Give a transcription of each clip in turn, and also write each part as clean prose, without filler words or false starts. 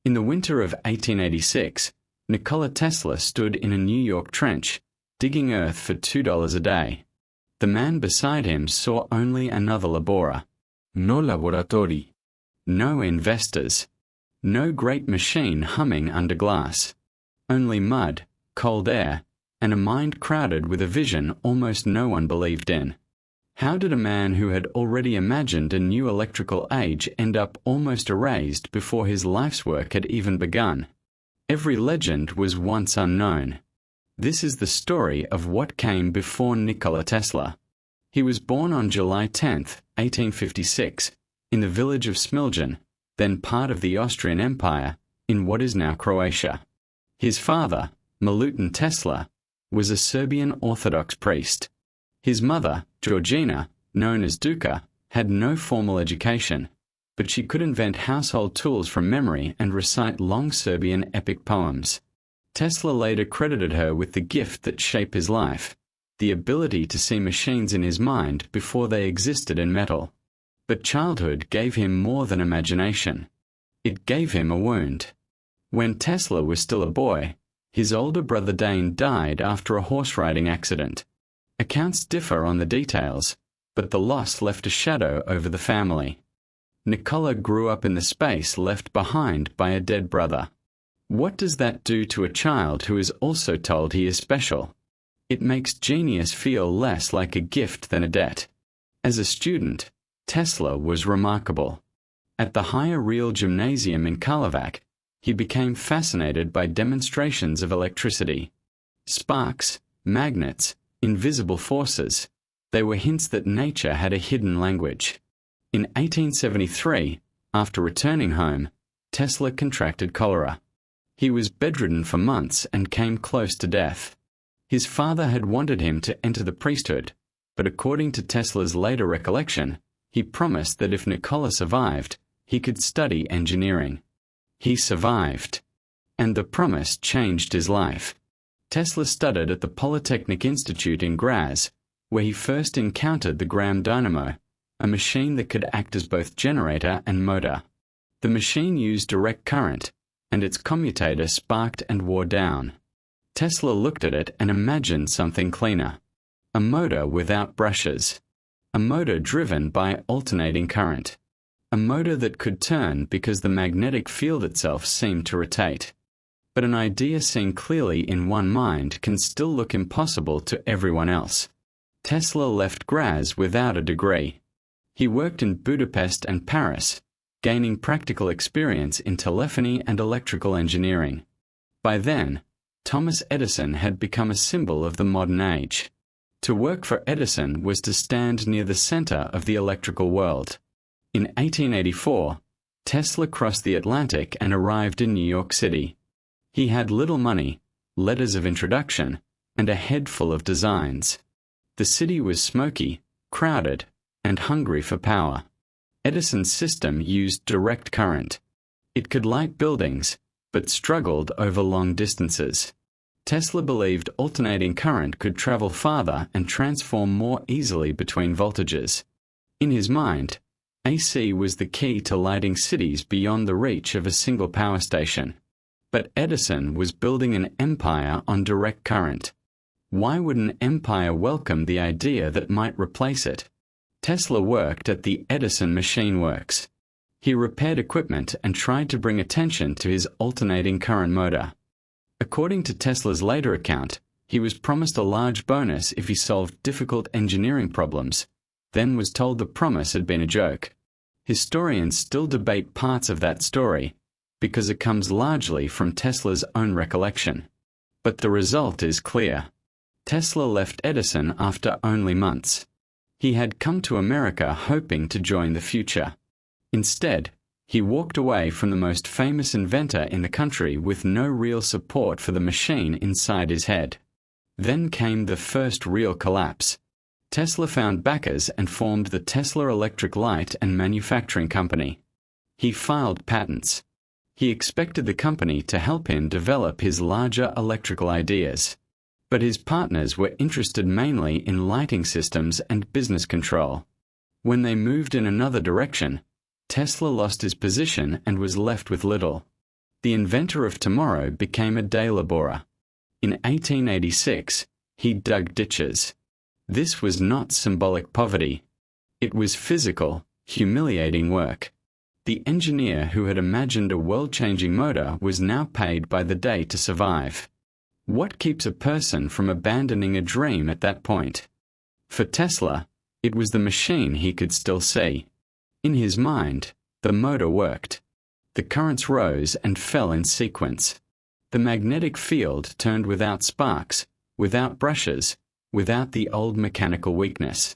In the winter of 1886, Nikola Tesla stood in a New York trench, digging earth for $2 a day. The man beside him saw only another laborer. No laboratori. No investors. No great machine humming under glass. Only mud, cold air, and a mind crowded with a vision almost no one believed in. How did a man who had already imagined a new electrical age end up almost erased before his life's work had even begun? Every legend was once unknown. This is the story of what came before Nikola Tesla. He was born on July 10, 1856, in the village of Smiljan, then part of the Austrian Empire, in what is now Croatia. His father, Milutin Tesla, was a Serbian Orthodox priest. His mother, Georgina, known as Duka, had no formal education, but she could invent household tools from memory and recite long Serbian epic poems. Tesla later credited her with the gift that shaped his life, the ability to see machines in his mind before they existed in metal. But childhood gave him more than imagination. It gave him a wound. When Tesla was still a boy, his older brother Dane died after a horse-riding accident. Accounts differ on the details, but the loss left a shadow over the family. Nikola grew up in the space left behind by a dead brother. What does that do to a child who is also told he is special? It makes genius feel less like a gift than a debt. As a student, Tesla was remarkable. At the Higher Real Gymnasium in Karlovac, he became fascinated by demonstrations of electricity. Sparks, magnets, invisible forces. They were hints that nature had a hidden language. In 1873, after returning home, Tesla contracted cholera. He was bedridden for months and came close to death. His father had wanted him to enter the priesthood, but according to Tesla's later recollection, he promised that if Nikola survived, he could study engineering. He survived, and the promise changed his life. Tesla studied at the Polytechnic Institute in Graz, where he first encountered the Gram dynamo, a machine that could act as both generator and motor. The machine used direct current, and its commutator sparked and wore down. Tesla looked at it and imagined something cleaner. A motor without brushes. A motor driven by alternating current. A motor that could turn because the magnetic field itself seemed to rotate. But an idea seen clearly in one mind can still look impossible to everyone else. Tesla left Graz without a degree. He worked in Budapest and Paris, gaining practical experience in telephony and electrical engineering. By then, Thomas Edison had become a symbol of the modern age. To work for Edison was to stand near the center of the electrical world. In 1884, Tesla crossed the Atlantic and arrived in New York City. He had little money, letters of introduction, and a head full of designs. The city was smoky, crowded, and hungry for power. Edison's system used direct current. It could light buildings, but struggled over long distances. Tesla believed alternating current could travel farther and transform more easily between voltages. In his mind, AC was the key to lighting cities beyond the reach of a single power station. But Edison was building an empire on direct current. Why would an empire welcome the idea that might replace it? Tesla worked at the Edison Machine Works. He repaired equipment and tried to bring attention to his alternating current motor. According to Tesla's later account, he was promised a large bonus if he solved difficult engineering problems, then was told the promise had been a joke. Historians still debate parts of that story, because it comes largely from Tesla's own recollection. But the result is clear. Tesla left Edison after only months. He had come to America hoping to join the future. Instead, he walked away from the most famous inventor in the country with no real support for the machine inside his head. Then came the first real collapse. Tesla found backers and formed the Tesla Electric Light and Manufacturing Company. He filed patents. He expected the company to help him develop his larger electrical ideas. But his partners were interested mainly in lighting systems and business control. When they moved in another direction, Tesla lost his position and was left with little. The inventor of tomorrow became a day laborer. In 1886, he dug ditches. This was not symbolic poverty. It was physical, humiliating work. The engineer who had imagined a world-changing motor was now paid by the day to survive. What keeps a person from abandoning a dream at that point? For Tesla, it was the machine he could still see. In his mind, the motor worked. The currents rose and fell in sequence. The magnetic field turned without sparks, without brushes, without the old mechanical weakness.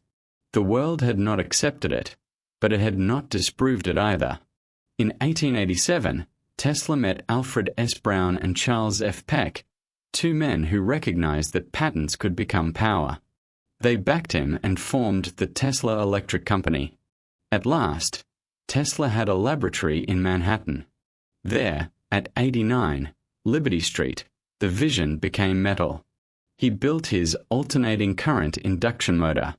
The world had not accepted it, but it had not disproved it either. In 1887, Tesla met Alfred S. Brown and Charles F. Peck, two men who recognized that patents could become power. They backed him and formed the Tesla Electric Company. At last, Tesla had a laboratory in Manhattan. There, at 89 Liberty Street, the vision became metal. He built his alternating current induction motor.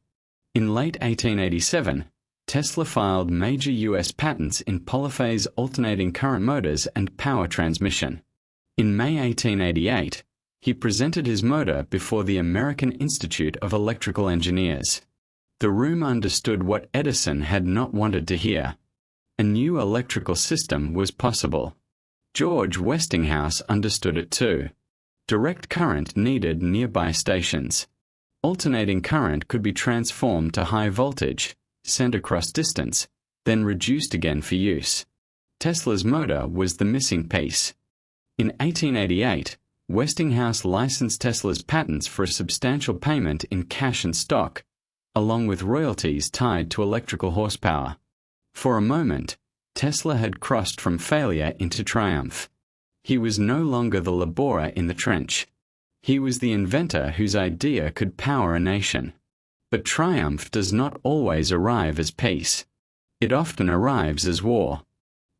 In late 1887, Tesla filed major U.S. patents in polyphase alternating current motors and power transmission. In May 1888, he presented his motor before the American Institute of Electrical Engineers. The room understood what Edison had not wanted to hear. A new electrical system was possible. George Westinghouse understood it too. Direct current needed nearby stations. Alternating current could be transformed to high voltage, sent across distance, then reduced again for use. Tesla's motor was the missing piece. In 1888, Westinghouse licensed Tesla's patents for a substantial payment in cash and stock, along with royalties tied to electrical horsepower. For a moment, Tesla had crossed from failure into triumph. He was no longer the laborer in the trench. He was the inventor whose idea could power a nation. But triumph does not always arrive as peace. It often arrives as war.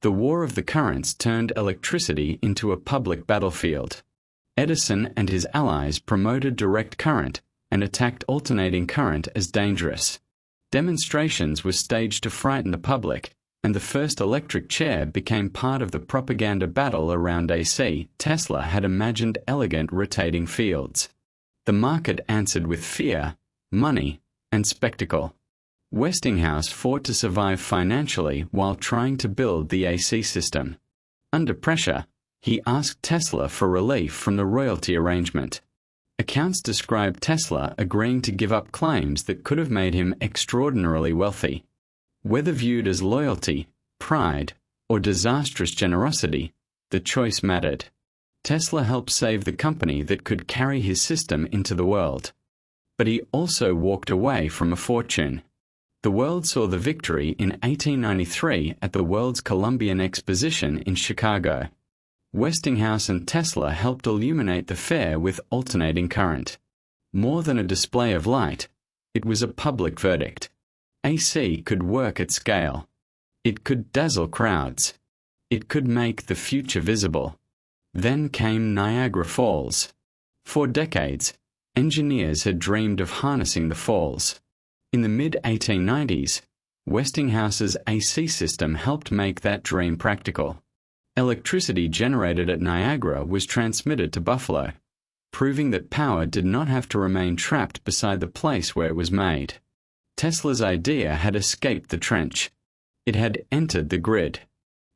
The war of the currents turned electricity into a public battlefield. Edison and his allies promoted direct current and attacked alternating current as dangerous. Demonstrations were staged to frighten the public, and the first electric chair became part of the propaganda battle around AC. Tesla had imagined elegant rotating fields. The market answered with fear, money, and spectacle. Westinghouse fought to survive financially while trying to build the AC system. Under pressure, he asked Tesla for relief from the royalty arrangement. Accounts describe Tesla agreeing to give up claims that could have made him extraordinarily wealthy. Whether viewed as loyalty, pride, or disastrous generosity, the choice mattered. Tesla helped save the company that could carry his system into the world. But he also walked away from a fortune. The world saw the victory in 1893 at the World's Columbian Exposition in Chicago. Westinghouse and Tesla helped illuminate the fair with alternating current. More than a display of light, it was a public verdict. AC could work at scale. It could dazzle crowds. It could make the future visible. Then came Niagara Falls. For decades, engineers had dreamed of harnessing the falls. In the mid-1890s, Westinghouse's AC system helped make that dream practical. Electricity generated at Niagara was transmitted to Buffalo, proving that power did not have to remain trapped beside the place where it was made. Tesla's idea had escaped the trench. It had entered the grid.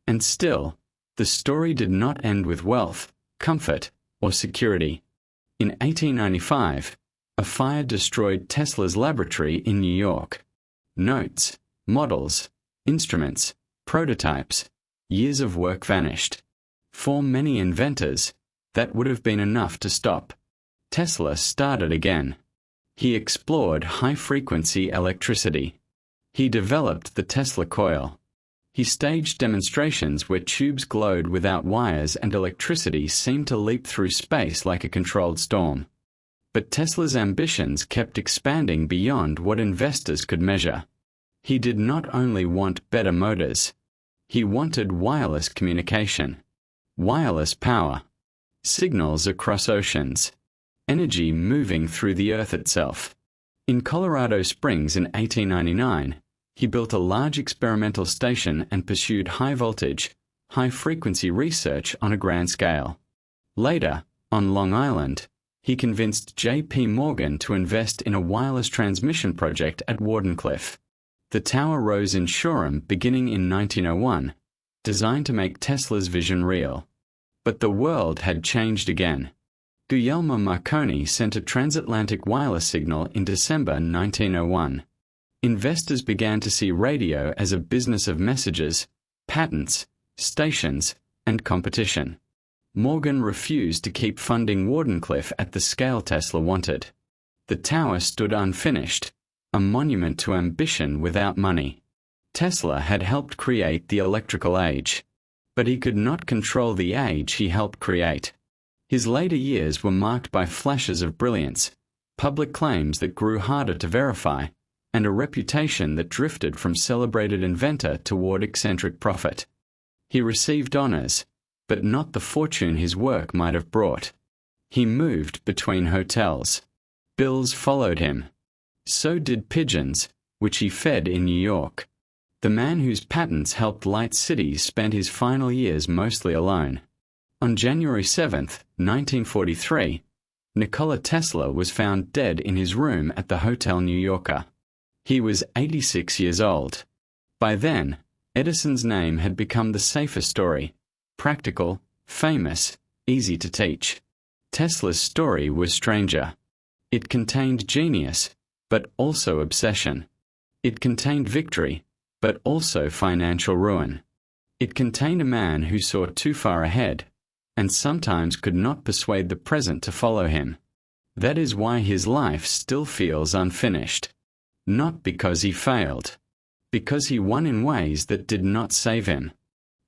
And still, the story did not end with wealth, comfort, or security. In 1895, a fire destroyed Tesla's laboratory in New York. Notes, models, instruments, prototypes, years of work vanished. For many inventors, that would have been enough to stop. Tesla started again. He explored high-frequency electricity. He developed the Tesla coil. He staged demonstrations where tubes glowed without wires and electricity seemed to leap through space like a controlled storm. But Tesla's ambitions kept expanding beyond what investors could measure. He did not only want better motors. He wanted wireless communication, wireless power, signals across oceans, energy moving through the Earth itself. In Colorado Springs in 1899, he built a large experimental station and pursued high-voltage, high-frequency research on a grand scale. Later, on Long Island, he convinced J.P. Morgan to invest in a wireless transmission project at Wardenclyffe. The tower rose in Shoreham beginning in 1901, designed to make Tesla's vision real. But the world had changed again. Guglielmo Marconi sent a transatlantic wireless signal in December 1901. Investors began to see radio as a business of messages, patents, stations, and competition. Morgan refused to keep funding Wardenclyffe at the scale Tesla wanted. The tower stood unfinished, a monument to ambition without money. Tesla had helped create the electrical age, but he could not control the age he helped create. His later years were marked by flashes of brilliance, public claims that grew harder to verify, and a reputation that drifted from celebrated inventor toward eccentric prophet. He received honors, but not the fortune his work might have brought. He moved between hotels. Bills followed him. So did pigeons, which he fed in New York. The man whose patents helped light cities spent his final years mostly alone. On January 7, 1943, Nikola Tesla was found dead in his room at the Hotel New Yorker. He was 86 years old. By then, Edison's name had become the safer story. Practical, famous, easy to teach. Tesla's story was stranger. It contained genius, but also obsession. It contained victory, but also financial ruin. It contained a man who saw too far ahead, and sometimes could not persuade the present to follow him. That is why his life still feels unfinished. Not because he failed, because he won in ways that did not save him.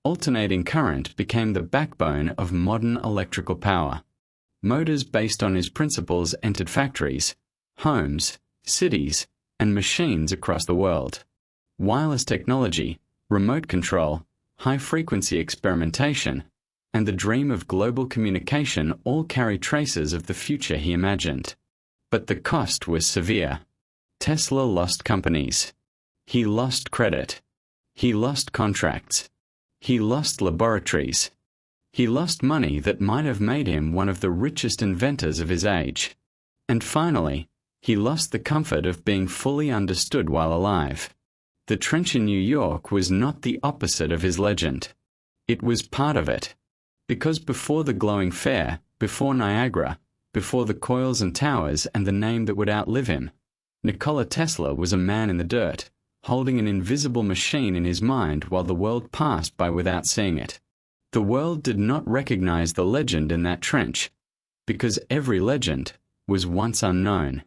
Alternating current became the backbone of modern electrical power. Motors based on his principles entered factories, homes, cities, and machines across the world. Wireless technology, remote control, high-frequency experimentation, and the dream of global communication all carry traces of the future he imagined. But the cost was severe. Tesla lost companies. He lost credit. He lost contracts. He lost laboratories. He lost money that might have made him one of the richest inventors of his age. And finally, he lost the comfort of being fully understood while alive. The trench in New York was not the opposite of his legend. It was part of it. Because before the glowing fair, before Niagara, before the coils and towers and the name that would outlive him, Nikola Tesla was a man in the dirt, holding an invisible machine in his mind while the world passed by without seeing it. The world did not recognize the legend in that trench, because every legend was once unknown.